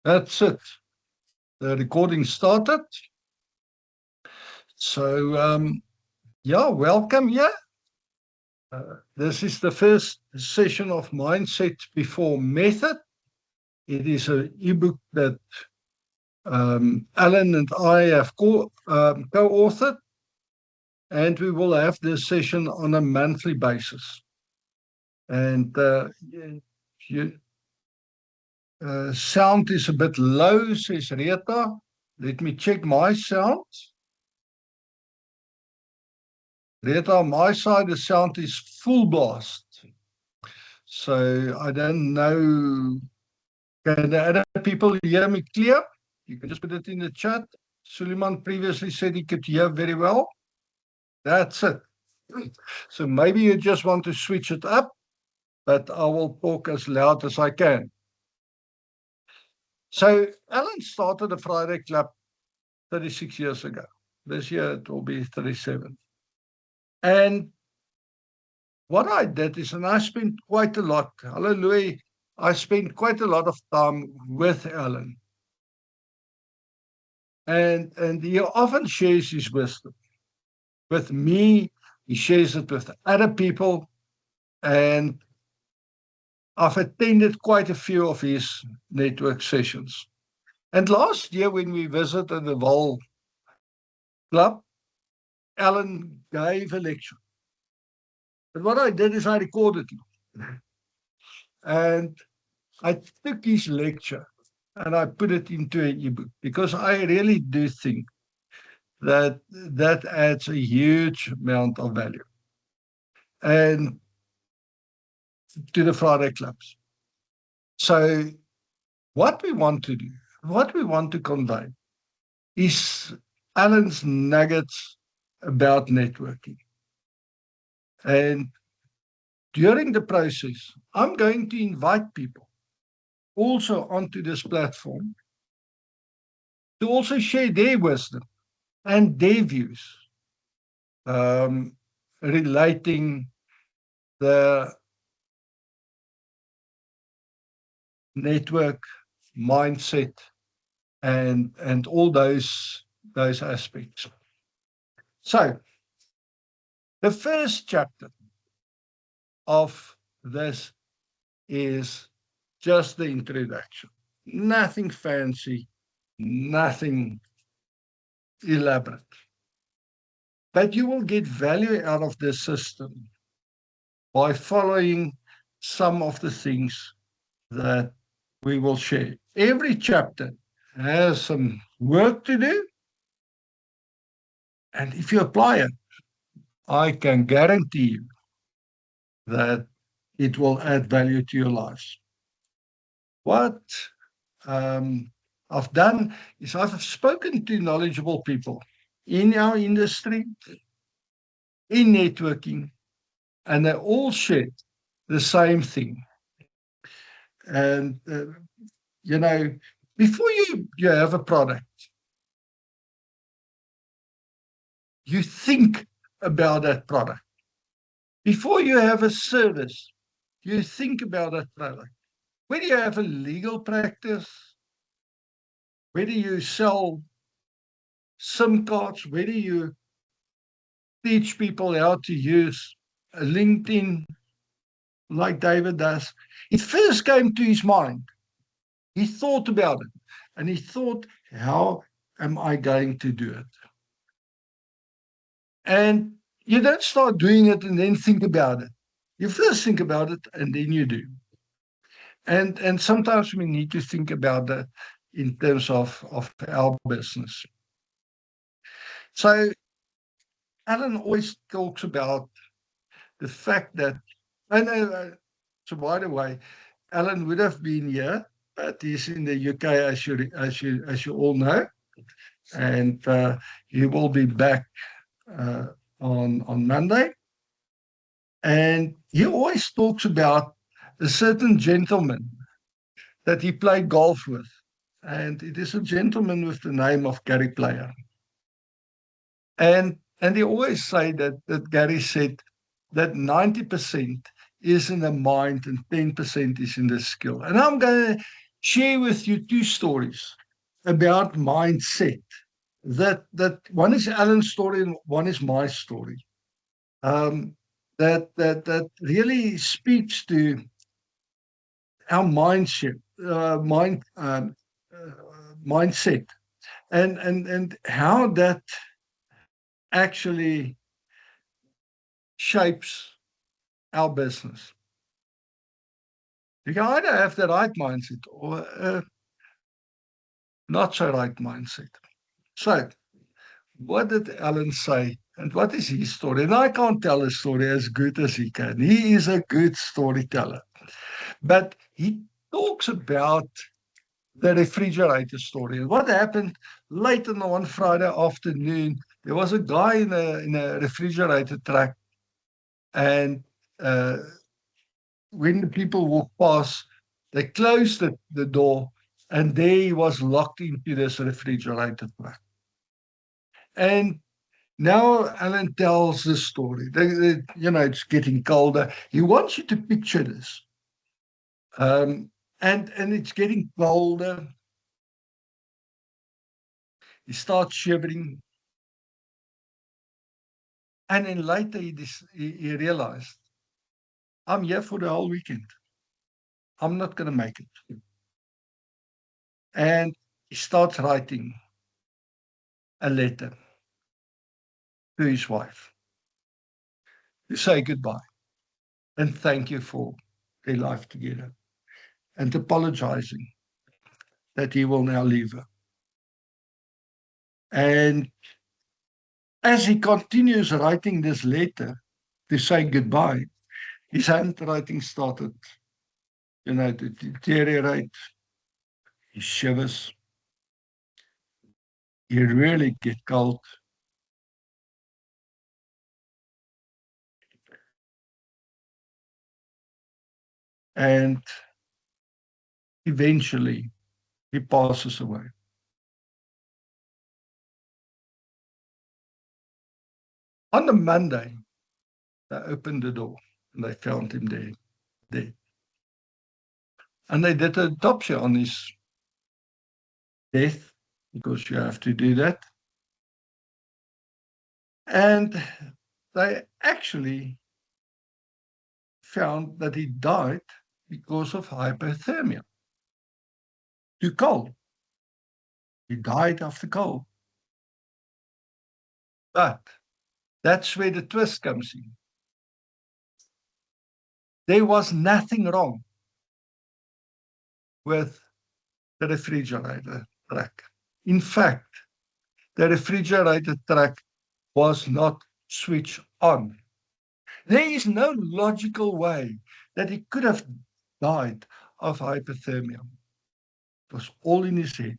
That's it. The recording started. So, yeah, welcome here. This is the first session of Mindset Before Method. It is an ebook that Alan and I have co-authored, and we will have this session on a monthly basis. And you, sound is a bit low, says Rita. Let me check my sound. Rita, on my side, the sound is full blast. So I don't know. Can the other people hear me clear? You can just put it in the chat. Suleiman previously said he could hear very well. That's it. So maybe you just want to switch it up, but I will talk as loud as I can. So Alan started the Friday Club 36 years ago. This year it will be 37. And what I did is, and I spent quite a lot, hallelujah, I spent quite a lot of time with Alan. And he often shares his wisdom with me. He shares it with other people. And I've attended quite a few of his network sessions. And last year, when we visited the Val Club, Alan gave a lecture. But what I did is I recorded it. And I took his lecture and I put it into an ebook because I really do think that that adds a huge amount of value and to the Friday clubs. So what we want to do, what we want to convey is Alan's nuggets about networking. And during the process, I'm going to invite people also onto this platform to also share their wisdom and their views relating the network mindset and all those aspects. So the first chapter of this is just the introduction. Nothing fancy, nothing elaborate. But you will get value out of this system by following some of the things that we will share. Every chapter has some work to do. And if you apply it, I can guarantee you that it will add value to your lives. What I've done is I've spoken to knowledgeable people in our industry, in networking, and they all shared the same thing. And, you know, before you have a product, you think about that product. Before you have a service, you think about that product. Whether you have a legal practice, whether you sell SIM cards, whether you teach people how to use LinkedIn like David does, it first came to his mind. He thought about it and he thought, how am I going to do it? And you don't start doing it and then think about it. You first think about it and then you do. And sometimes we need to think about that in terms of our business. So Alan always talks about the fact that, and so by the way, Alan would have been here, but he's in the UK, as you all know, and he will be back on Monday. And he always talks about a certain gentleman that he played golf with, and it is a gentleman with the name of Gary Player. And he always say that Gary said that 90% is in the mind and 10% is in the skill. And I'm going to share with you two stories about mindset. That one is Alan's story and one is my story. Um, that really speaks to our mindset, uh, mindset, and how that actually shapes our business. You can either have the right mindset or not so right mindset. So, what did Alan say? And what is his story? And I can't tell a story as good as he can. He is a good storyteller. But he talks about the refrigerator story. And what happened late on one Friday afternoon, there was a guy in a refrigerator truck, and uh, when the people walked past, they closed the door, and there he was locked into this refrigerator truck. And now Alan tells the story. It's getting colder. He wants you to picture this. And it's getting colder. He starts shivering. And then later he realized, I'm here for the whole weekend. I'm not going to make it. And he starts writing a letter to his wife to say goodbye and thank you for their life together and apologizing that he will now leave her. And as he continues writing this letter to say goodbye, his handwriting started, to deteriorate. He shivers. He really get cold. And eventually he passes away. On the Monday, they opened the door and they found him there, dead. And they did an autopsy on his death, because you have to do that. And they actually found that he died because of hypothermia. Too cold. He died of the cold. But that's where the twist comes in. There was nothing wrong with the refrigerator truck. In fact, the refrigerator truck was not switched on. There is no logical way that he could have died of hypothermia. It was all in his head.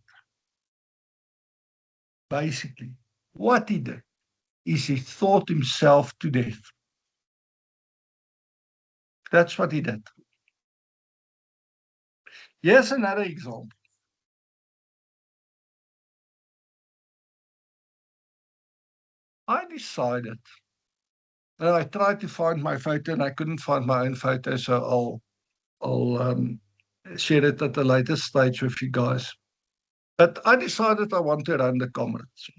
Basically, what he did is he thought himself to death. That's what he did. Here's another example. I decided, and I tried to find my photo and I couldn't find my own photo, so I'll share it at a later stage with you guys. But I decided I want to run the Comrades.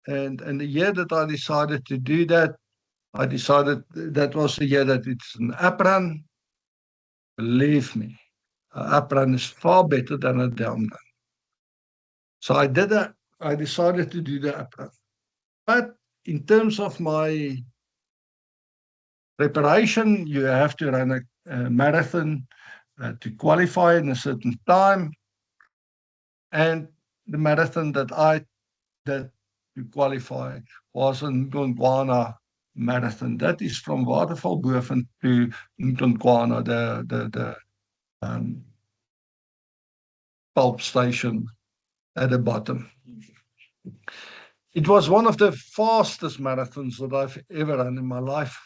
And the year that I decided to do that, I decided that was the year that it's an app run. Believe me, an app run is far better than a down run. So I did that. I decided to do the app run. But in terms of my preparation, you have to run a marathon to qualify in a certain time. And the marathon that I did to qualify was in Gondwana marathon. That is from Watervalboven to Gondwana, the pulp station at the bottom. It was one of the fastest marathons that I've ever run in my life,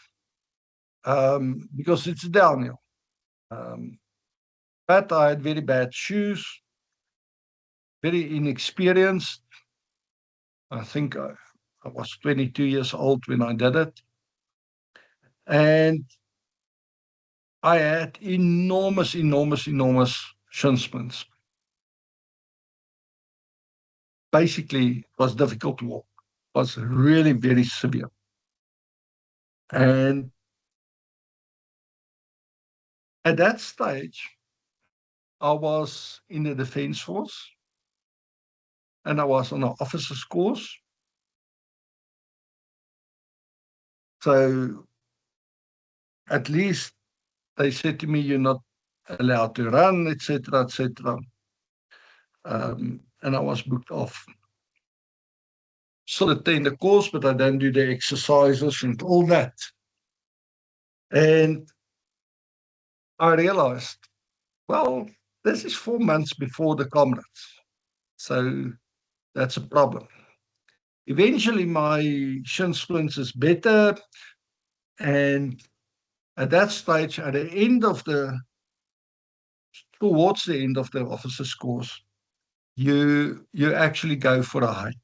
because it's downhill. But I had very bad shoes, very inexperienced. I think I was 22 years old when I did it. And I had enormous shin splints. basically, it was difficult to walk. It was really very severe. And at that stage, I was in the Defence Force and I was on an officer's course. So at least they said to me, you're not allowed to run, etc., etc. And I was booked off. Still attend the course, but I don't do the exercises and all that. And I realized, well, this is 4 months before the comrades. So that's a problem. Eventually, my shin splints is better. And at that stage, at the end of towards the end of the officer's course, you actually go for a hike.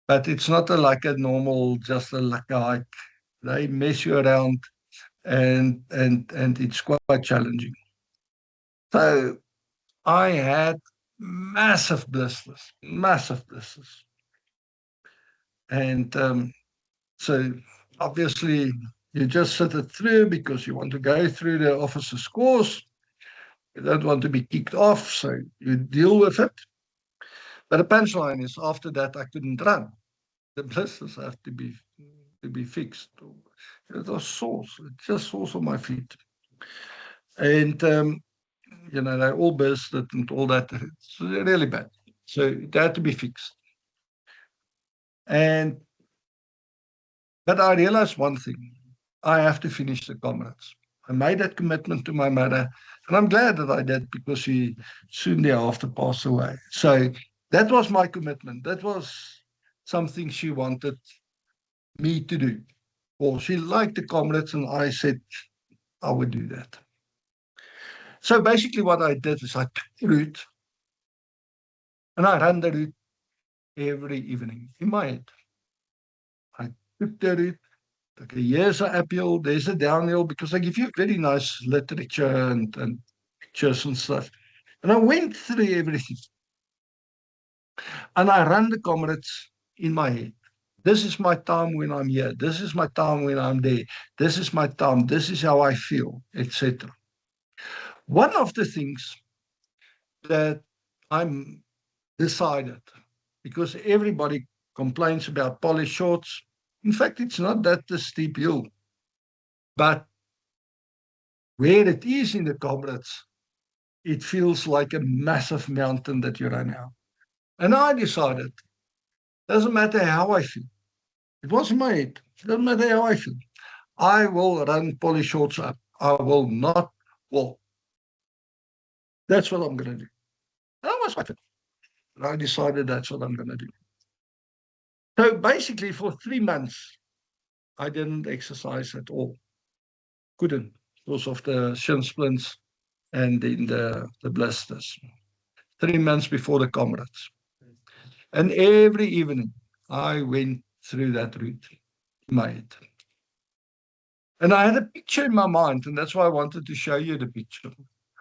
But it's not like a normal, just like a hike. They mess you around and it's quite challenging. So I had massive blisters. And so obviously you just sit it through because you want to go through the officer's course. You don't want to be kicked off, so you deal with it. But the punchline is after that I couldn't run. The blisters have to be fixed. It was sores, just sores on my feet. And they all bursted and all that. It's really bad. So it had to be fixed. But I realized one thing. I have to finish the comrades. I made that commitment to my mother, and I'm glad that I did because she soon thereafter passed away. So that was my commitment. That was something she wanted me to do. Or she liked the comrades, and I said I would do that. So basically what I did is I took the route, and I ran the route every evening in my head. I took the route. Okay, here's an uphill, there's a downhill, because I give you very nice literature and pictures and stuff. And I went through everything. And I ran the comrades in my head. This is my time when I'm here. This is my time when I'm there. This is my time. This is how I feel, etc. One of the things that I'm decided, because everybody complains about polished shorts. In fact, it's not that the steep hill. But where it is in the comrades, it feels like a massive mountain that you run out. And I decided, doesn't matter how I feel. It was in my head. It doesn't matter how I feel. I will run poly shorts up. I will not walk. That's what I'm going to do. And I was quite fit. I decided that's what I'm going to do. So basically, for 3 months, I didn't exercise at all. Couldn't because of the shin splints and in the blisters. 3 months before the comrades. And every evening, I went through that route in my head. And I had a picture in my mind, and that's why I wanted to show you the picture.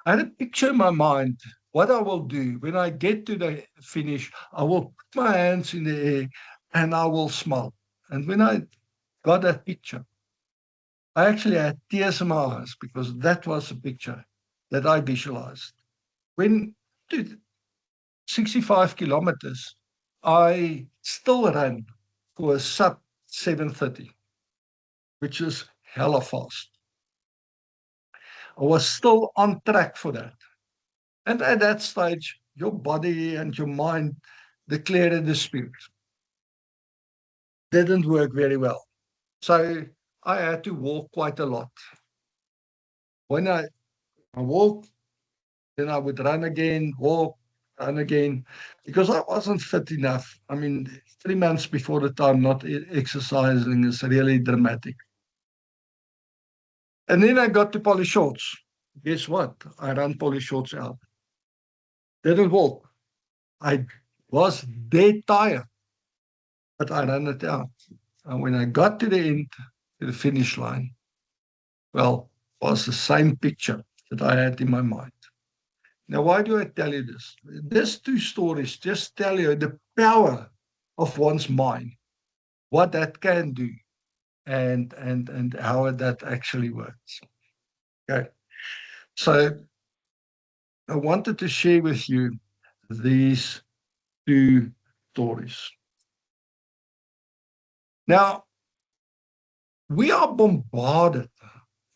I had a picture in my mind what I will do when I get to the finish. I will put my hands in the air and I will smile. And when I got that picture, I actually had tears in my eyes because that was a picture that I visualized. When to 65 kilometers, I still ran for a sub 7:30, which is hella fast. I was still on track for that. And at that stage, your body and your mind declared the spirit. Didn't work very well. So I had to walk quite a lot. When I walked, then I would run again, walk, run again, because I wasn't fit enough. I mean, 3 months before the time, not exercising is really dramatic. And then I got to poly shorts. Guess what? I ran poly shorts out. Didn't walk. I was dead tired, but I ran it out. And when I got to the end, to the finish line, well, it was the same picture that I had in my mind. Now, why do I tell you this? These two stories just tell you the power of one's mind, what that can do, and how that actually works. Okay. So I wanted to share with you these two stories. Now, we are bombarded,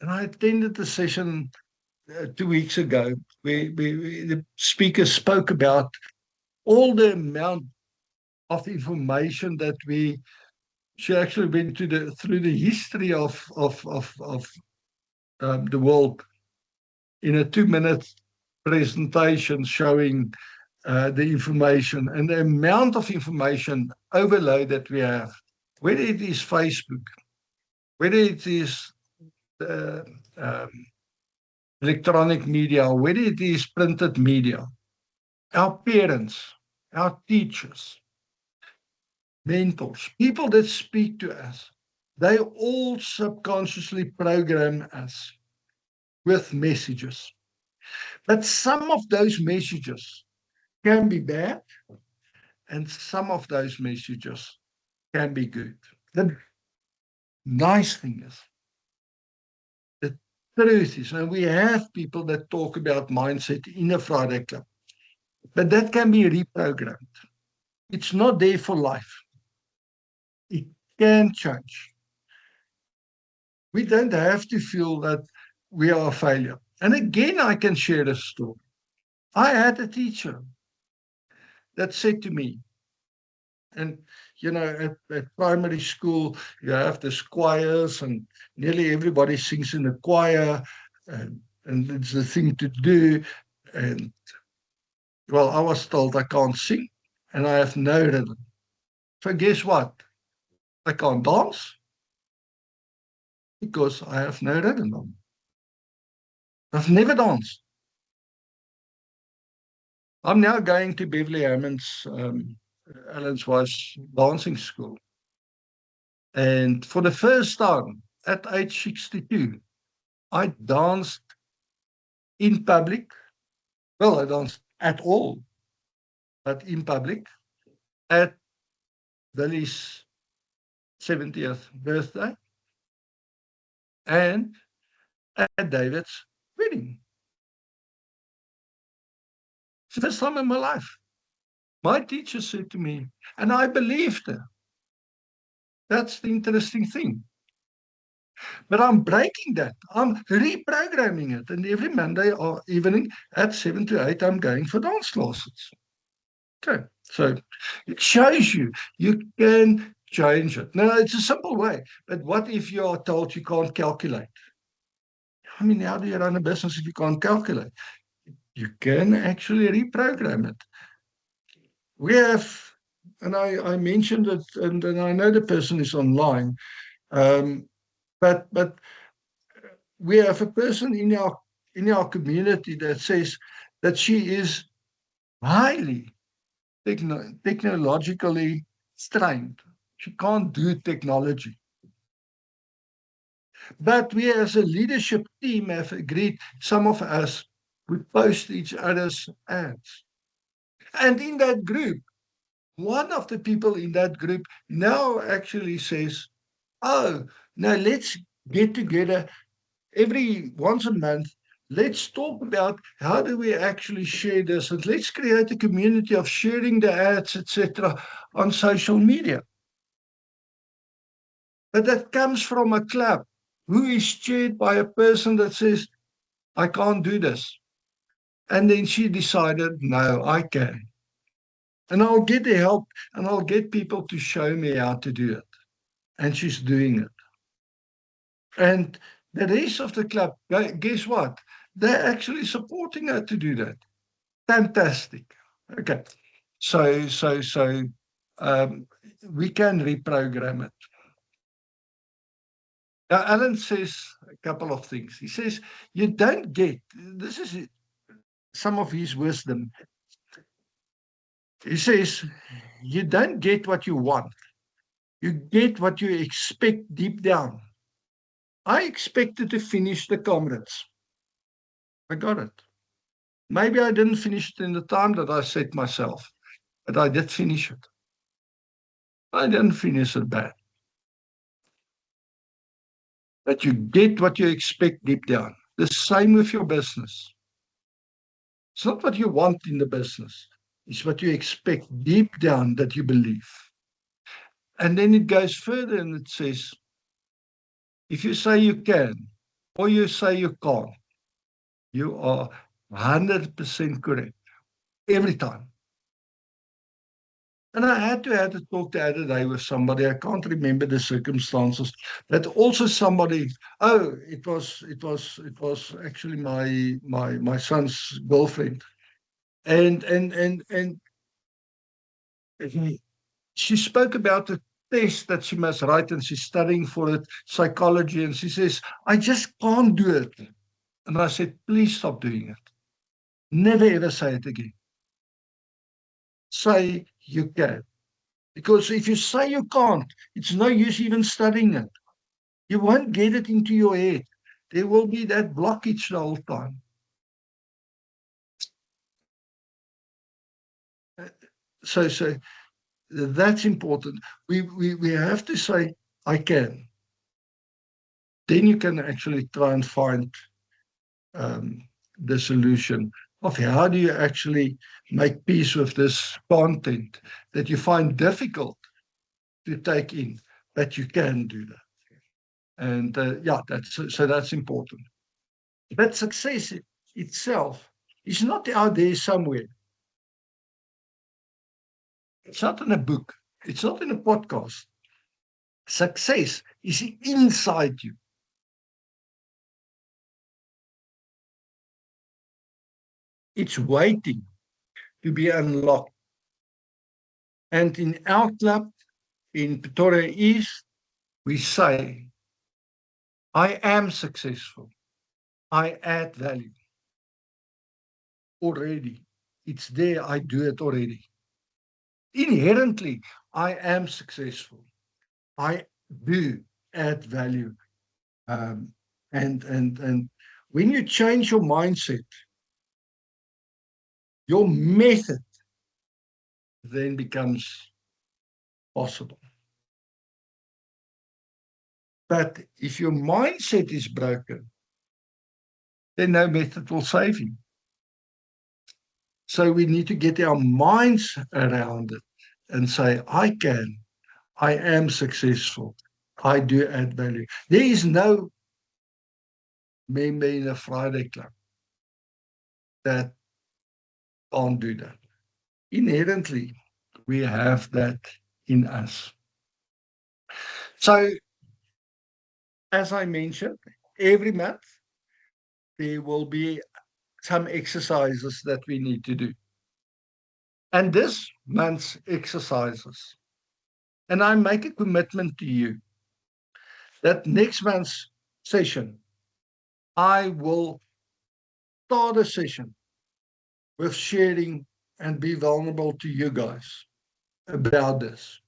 and I attended the session 2 weeks ago where the speaker spoke about all the amount of information that she actually went through the history of the world in a 2 minute presentation showing the information and the amount of information overload that we have, whether it is Facebook, whether it is uh, um, electronic media, or whether it is printed media, our parents, our teachers, mentors, people that speak to us, they all subconsciously program us with messages. But some of those messages can be bad, and some of those messages can be good. The nice thing is, the truth is, and we have people that talk about mindset in a Friday Club, but that can be reprogrammed. It's not there for life. It can change. We don't have to feel that we are a failure. And again, I can share a story. I had a teacher that said to me, and at primary school, you have the choirs, and nearly everybody sings in the choir, and it's the thing to do. And well, I was told I can't sing, and I have no rhythm. So guess what? I can't dance because I have no rhythm. I've never danced. I'm now going to Beverly Hammond's, Ellen's wife's dancing school. And for the first time at age 62, I danced in public. Well, I danced at all, but in public at Billy's 70th birthday and at David's wedding. It's the first time in my life. My teacher said to me, and I believed her. That's the interesting thing. But I'm breaking that. I'm reprogramming it. And every Monday or evening at 7 to 8, I'm going for dance classes. Okay. So it shows you can change it. Now, it's a simple way. But what if you are told you can't calculate? I mean, how do you run a business if you can't calculate? You can actually reprogram it. We have, and I mentioned it, and I know the person is online, but we have a person in our community that says that she is highly technologically strained. She can't do technology. But we as a leadership team have agreed, some of us would post each other's ads. And in that group, one of the people in that group now actually says, oh, now let's get together every once a month. Let's talk about how do we actually share this, and let's create a community of sharing the ads, etc., on social media. But that comes from a club who is chaired by a person that says, I can't do this. And then she decided, no, I can. And I'll get the help, and I'll get people to show me how to do it. And she's doing it. And the rest of the club, guess what? They're actually supporting her to do that. Fantastic. Okay. So we can reprogram it. Now, Alan says a couple of things. He says, you don't get, this is some of his wisdom. He says, you don't get what you want. You get what you expect deep down. I expected to finish the comrades. I got it. Maybe I didn't finish it in the time that I set myself, but I did finish it. I didn't finish it bad. But you get what you expect deep down. The same with your business. It's not what you want in the business. It's what you expect deep down that you believe. And then it goes further and it says, if you say you can or you say you can't, you are 100% correct every time. And I had to have a talk the other day with somebody. I can't remember the circumstances. But also somebody. Oh, it was actually my son's girlfriend, and she spoke about the test that she must write, and she's studying for it, psychology, and she says, I just can't do it. And I said, please stop doing it. Never ever say it again. Say you can. Because if you say you can't, it's no use even studying it. You won't get it into your head. There will be that blockage the whole time. So that's important. We have to say, I can. Then you can actually try and find um, the solution of how do you actually make peace with this content that you find difficult to take in, but you can do that. And yeah, that's important. But success itself is not out there somewhere. It's not in a book. It's not in a podcast. Success is inside you. It's waiting to be unlocked. And in our club in Pretoria East, we say, I am successful. I add value already. It's there. I do it already. Inherently, I am successful. I do add value. Um, and when you change your mindset, your method then becomes possible. But if your mindset is broken, then no method will save you. So we need to get our minds around it and say, I can, I am successful, I do add value. There is no member in a Friday club that can't do that. Inherently, we have that in us. So, as I mentioned, every month there will be some exercises that we need to do. And this month's exercises, and I make a commitment to you that next month's session, I will start a session with sharing and be vulnerable to you guys about this.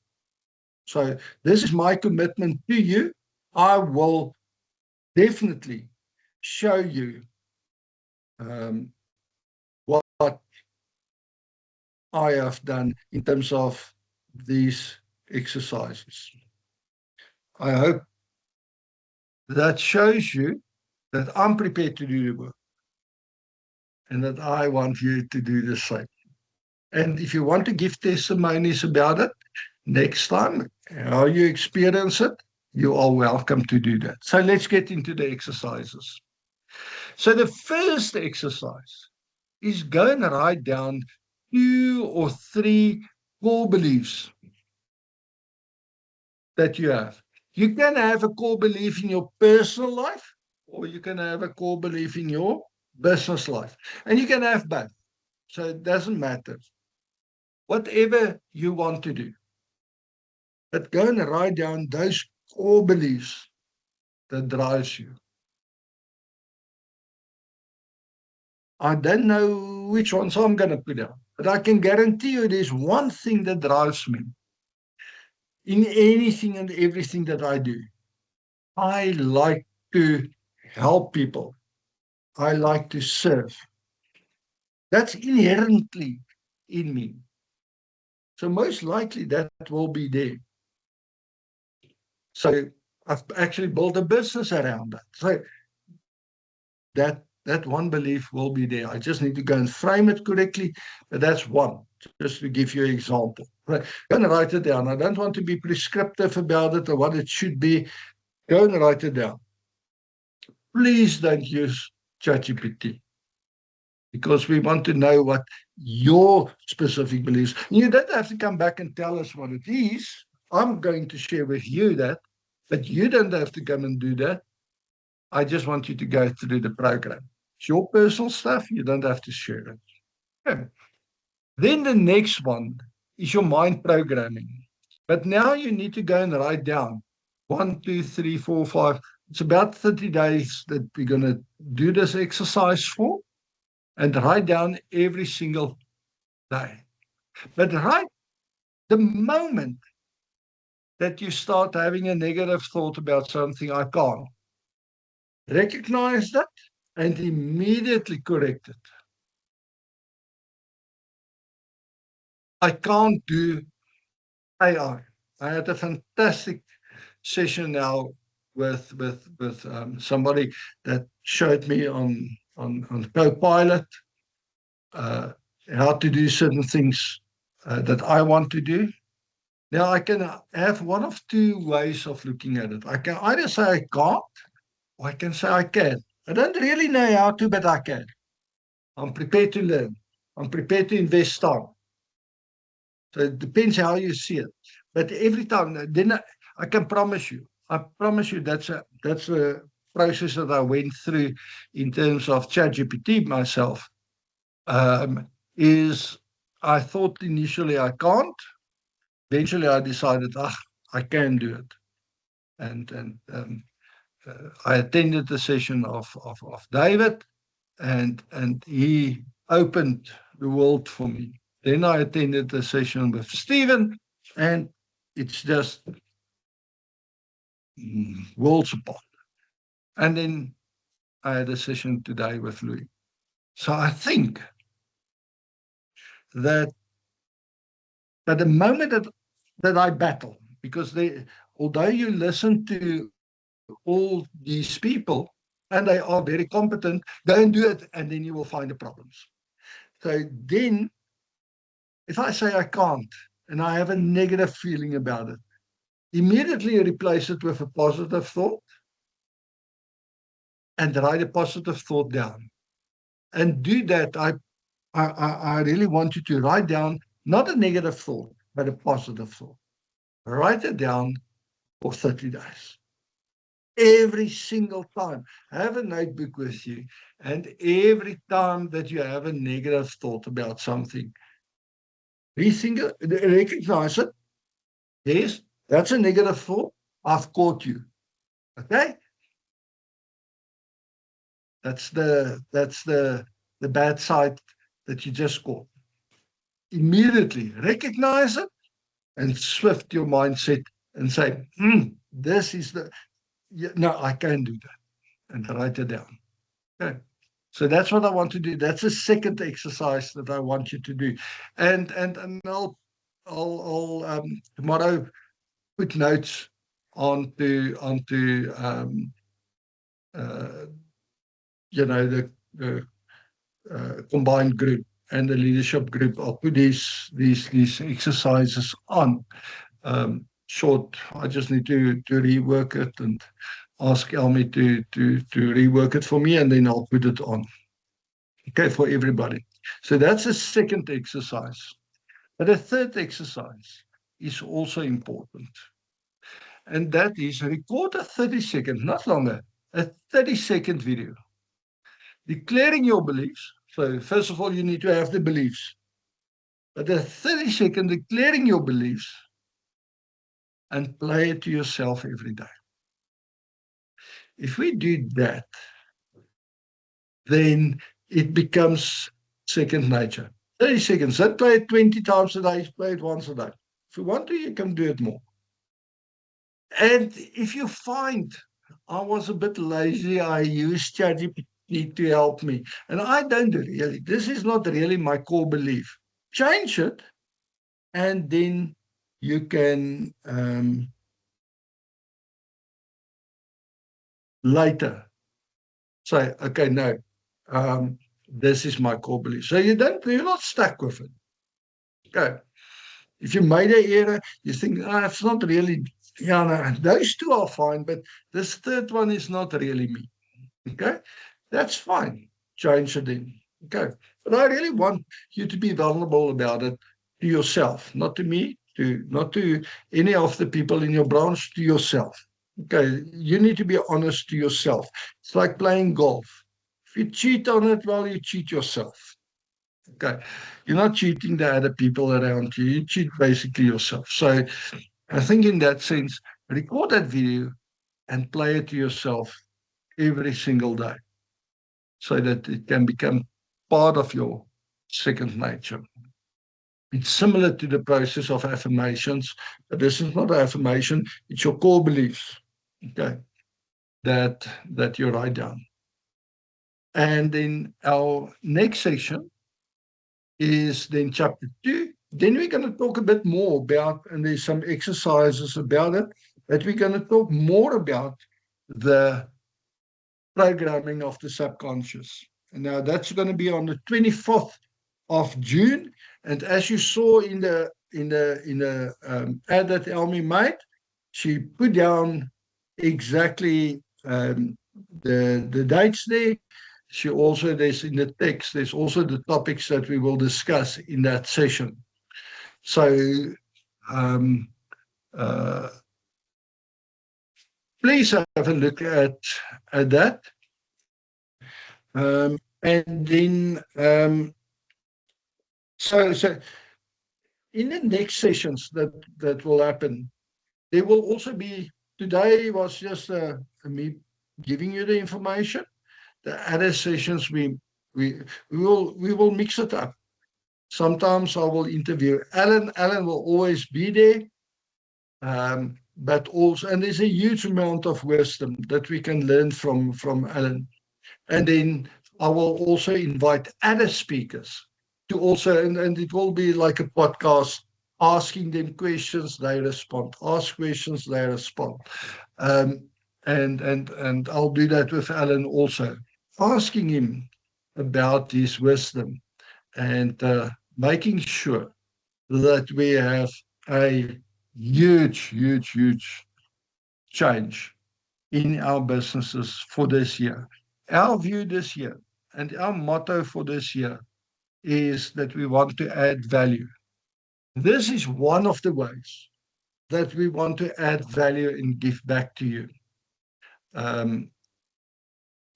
So this is my commitment to you. I will definitely show you what I have done in terms of these exercises. I hope that shows you that I'm prepared to do the work and that I want you to do the same. And if you want to give testimonies about it next time, how you experience it, you are welcome to do that. So let's get into the exercises. So the first exercise is go and write down 2 or 3 core beliefs that you have. You can have a core belief in your personal life, or you can have a core belief in your business life. And you can have both. So it doesn't matter. Whatever you want to do. But go and write down those core beliefs that drives you. I don't know which ones I'm going to put down, but I can guarantee you there's one thing that drives me in anything and everything that I do. I like to help people. I like to serve. That's inherently in me. So most likely that will be there. So I've actually built a business around that. So that one belief will be there. I just need to go and frame it correctly. But that's one, just to give you an example. Right. Go and write it down. I don't want to be prescriptive about it or what it should be. Go and write it down. Please don't use ChatGPT because we want to know what your specific beliefs. You don't have to come back and tell us what it is. I'm going to share with you that, but you don't have to come and do that. I just want you to go through the program. It's your personal stuff. You don't have to share it. Okay. Then the next one is your mind programming. But now you need to go and write down 1, 2, 3, 4, 5. It's about 30 days that we're going to do this exercise for and write down every single day. But right the moment that you start having a negative thought about something, I can't recognize that and immediately correct it. I can't do AI. I had a fantastic session now with somebody that showed me on Copilot uh, how to do certain things that I want to do. Now I can have one of two ways of looking at it. I can either say I can't, or I can say I can. I don't really know how to, but I can. I'm prepared to learn. I'm prepared to invest time. So it depends how you see it. But every time, then I can promise you, that's a process that I went through in terms of ChatGPT myself. Is I thought initially I can't. Eventually, I decided, I can do it, and I attended the session of David, and he opened the world for me. Then I attended the session with Stephen, and it's just worlds apart. And then I had a session today with Louis. So I think that at the moment that I battle, because although you listen to all these people and they are very competent, go and do it, and then you will find the problems. So then, if I say I can't and I have a negative feeling about it, immediately replace it with a positive thought and write a positive thought down. And do that. I really want you to write down not a negative thought, but a positive thought. Write it down for 30 days. Every single time, have a notebook with you. And every time that you have a negative thought about something, rethink it, recognize it. Yes, that's a negative thought. I've caught you. Okay? That's the bad side that you just caught. Immediately recognize it and shift your mindset and say, this is no, I can do that. And write it down. Okay. So that's what I want to do. That's a second exercise that I want you to do. And I'll tomorrow put notes onto uh, the combined group and the leadership group. I'll put these exercises on. Short. I just need to rework it and ask Elmi to rework it for me, and then I'll put it on. Okay, for everybody. So that's a second exercise. But a third exercise is also important, and that is record a 30-second, not longer, a 30-second video declaring your beliefs. So first of all, you need to have the beliefs, but a 30-second declaring your beliefs and play it to yourself every day. If we do that, then it becomes second nature. 30 seconds. Don't play it 20 times a day, play it once a day. If you want to, you can do it more. And if you find I was a bit lazy, I used ChatGPT need to help me. And I don't really. This is not really my core belief. Change it, and then you can later say, okay, no, this is my core belief. So you're not stuck with it. Okay. If you made an error, you think, it's not really, yeah, no, those two are fine, but this third one is not really me. Okay. That's fine. Change it in. Okay. But I really want you to be vulnerable about it to yourself, not to me, not to any of the people in your branch, to yourself. Okay. You need to be honest to yourself. It's like playing golf. If you cheat on it, well, you cheat yourself. Okay. You're not cheating the other people around you. You cheat basically yourself. So I think in that sense, record that video and play it to yourself every single day so that it can become part of your second nature. It's similar to the process of affirmations, but this is not an affirmation, it's your core beliefs, okay, that you write down. And then our next session is then chapter 2. Then we're going to talk a bit more about, and there's some exercises about it, that we're going to talk more about the programming of the subconscious. And now that's going to be on the 24th of June. And as you saw in the ad that Elmi made, she put down exactly the dates there. She also, there's in the text, there's also the topics that we will discuss in that session. So please have a look at that. And then, so in the next sessions that will happen, there will also be, today was just me giving you the information. The other sessions we will mix it up. Sometimes I will interview Alan. Alan will always be there. But also, and there's a huge amount of wisdom that we can learn from Alan. And then I will also invite other speakers to also, and it will be like a podcast, asking them questions, they respond. Ask questions, they respond. And I'll do that with Alan also, asking him about his wisdom and making sure that we have a huge change in our businesses for this year. Our view this year and our motto for this year is that we want to add value. This is one of the ways that we want to add value and give back to you.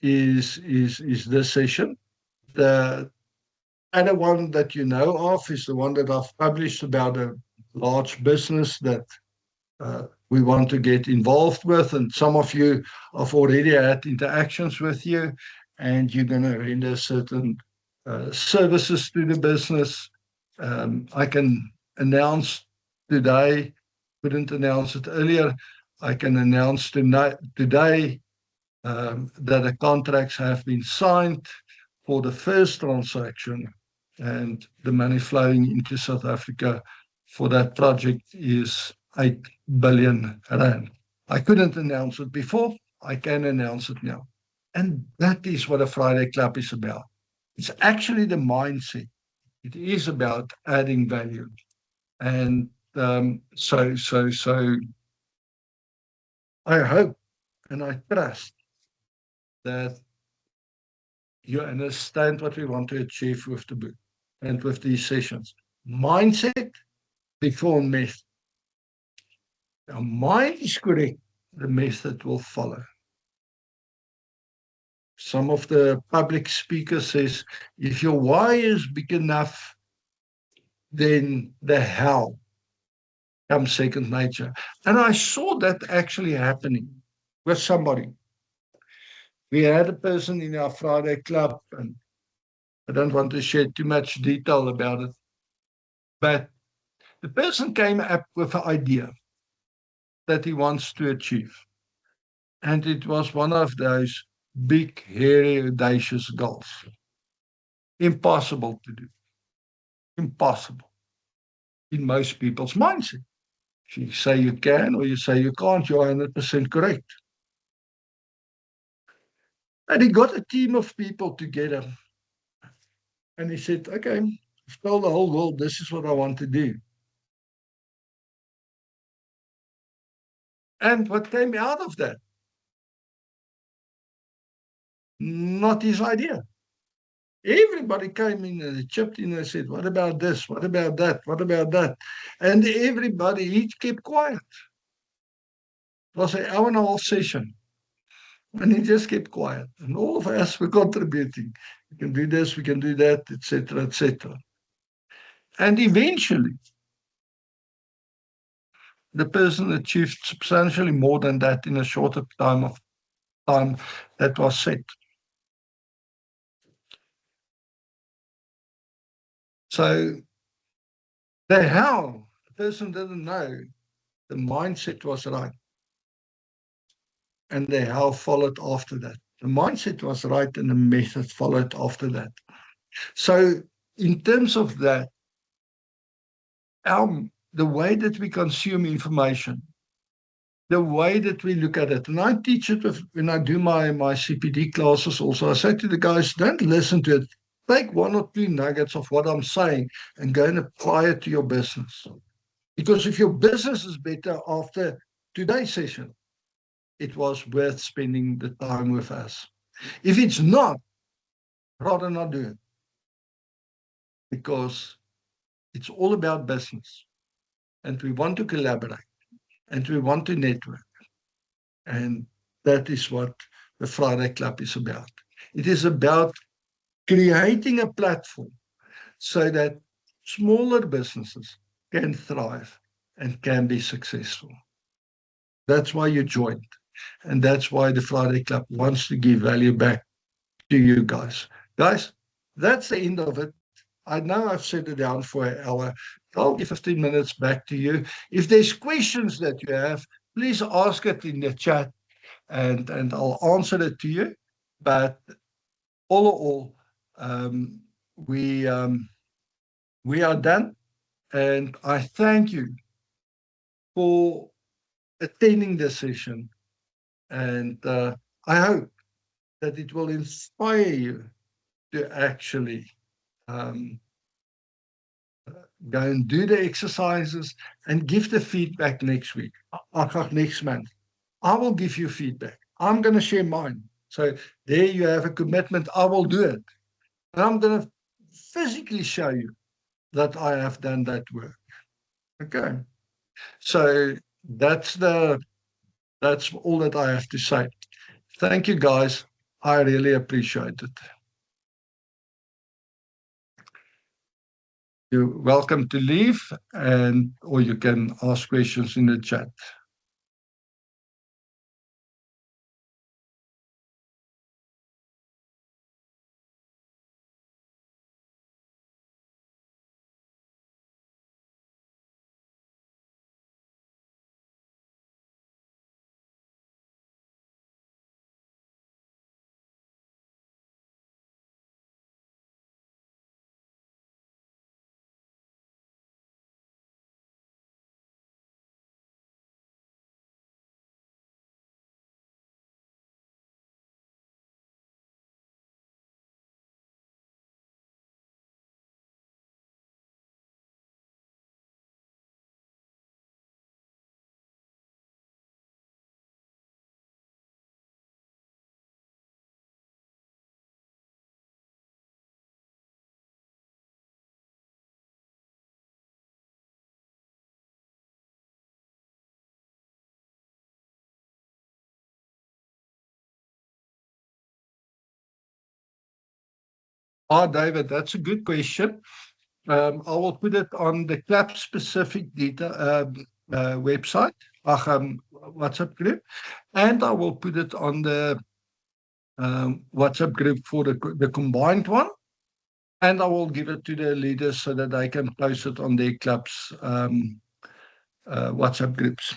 Is this session. The other one that you know of is the one that I've published about a large business that we want to get involved with, and some of you have already had interactions with you, and you're going to render certain services to the business. I can announce today, couldn't announce it earlier, I can announce today that the contracts have been signed for the first transaction, and the money flowing into South Africa for that project is 8 billion rand. I couldn't announce it before. I can announce it now. And that is what a Friday Club is about. It's actually the mindset. It is about adding value. And so I hope and I trust that you understand what we want to achieve with the book and with these sessions. Mindset before method. Now, mind is correct, the method will follow. Some of the public speakers says, if your why is big enough, then the how comes second nature. And I saw that actually happening with somebody. We had a person in our Friday Club, and I don't want to share too much detail about it, but the person came up with an idea that he wants to achieve. And it was one of those big, hairy, audacious goals. Impossible to do. Impossible in most people's mindset. If you say you can or you say you can't, you're 100% correct. And he got a team of people together and he said, okay, I've told the whole world this is what I want to do. And what came out of that? Not his idea. Everybody came in and chipped in and said, what about this? What about that? What about that? And everybody, he kept quiet. It was an hour and a half session. And he just kept quiet. And all of us were contributing. We can do this, we can do that, etc., etc. And eventually, the person achieved substantially more than that in a shorter time that was set. So the how, the person didn't know, the mindset was right. And the how followed after that. The mindset was right and the method followed after that. So in terms of that, the way that we consume information, the way that we look at it, and I teach it when I do my CPD classes also, I say to the guys, don't listen to it. Take one or two nuggets of what I'm saying and go and apply it to your business. Because if your business is better after today's session, it was worth spending the time with us. If it's not, rather not do it. Because it's all about business. And we want to collaborate. And we want to network. And that is what the Friday Club is about. It is about creating a platform so that smaller businesses can thrive and can be successful. That's why you joined. And that's why the Friday Club wants to give value back to you guys. Guys, that's the end of it. I know I've set it down for an hour. I'll give 15 minutes back to you. If there's questions that you have, please ask it in the chat and I'll answer it to you. But all in all, we are done. And I thank you for attending this session. And I hope that it will inspire you to actually go and do the exercises and give the feedback next week, next month. I will give you feedback. I'm going to share mine. So there you have a commitment. I will do it. And I'm going to physically show you that I have done that work. Okay. So that's all that I have to say. Thank you, guys. I really appreciate it. You're welcome to leave or you can ask questions in the chat. David, that's a good question. I will put it on the club specific data website, WhatsApp group, and I will put it on the WhatsApp group for the combined one, and I will give it to the leaders so that they can post it on their club's WhatsApp groups.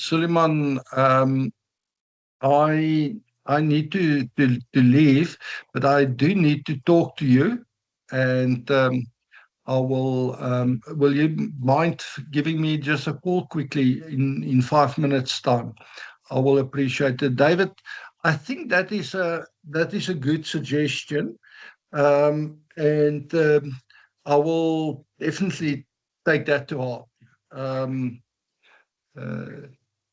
Suleiman, I need to leave, but I do need to talk to you, and I will. Will you mind giving me just a call quickly in 5 minutes time? I will appreciate it, David. I think that is a good suggestion, and I will definitely take that to heart. Um, uh,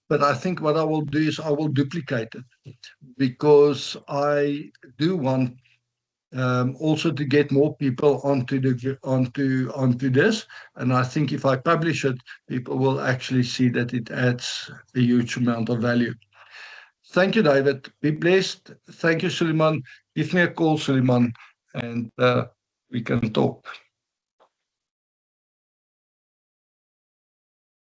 but I think what I will do is I will duplicate it because I do want also to get more people onto this. And I think if I publish it, people will actually see that it adds a huge amount of value. Thank you, David. Be blessed. Thank you, Suleiman. Give me a call, Suleiman, and we can talk.